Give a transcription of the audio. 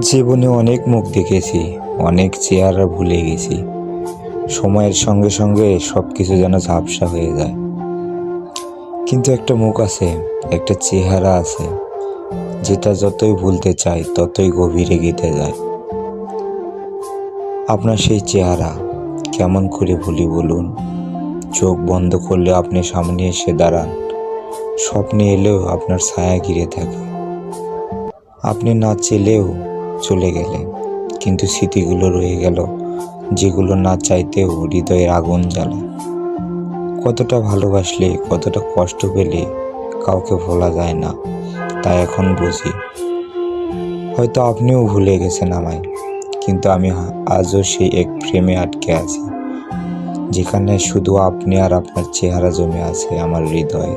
জীবনে অনেক মুখ দেখেছি, অনেক চেহারা ভুলে গেছি। সময়ের সঙ্গে সঙ্গে সব কিছু যেন ঝাপসা হয়ে যায়। কিন্তু একটা মুখ আছে, একটা চেহারা আছে, যেটা যতই ভুলতে চাই ততই গভীরে গেঁথে যায়। আপনার সেই চেহারা কেমন করে ভুলি বলুন? চোখ বন্ধ করলে আপনি সামনে এসে দাঁড়ান, স্বপ্নে এলেও আপনার ছায়া ঘিরে থাকে। আপনি না চেলেও চলে গেলেন, কিন্তু স্মৃতিগুলো রয়ে গেল, যেগুলো না চাইতেও হৃদয়ের আগুন জ্বালায়। কতটা ভালোবাসলে, কতটা কষ্ট পেলে কাউকে ভোলা যায় না, তাই এখন বুঝি। হয়তো আপনিও ভুলে গেছেন আমায়, কিন্তু আমি আজও সেই এক ফ্রেমে আটকে আছি, যেখানে শুধু আপনি আর আপনার চেহারা জমে আছে আমার হৃদয়ে।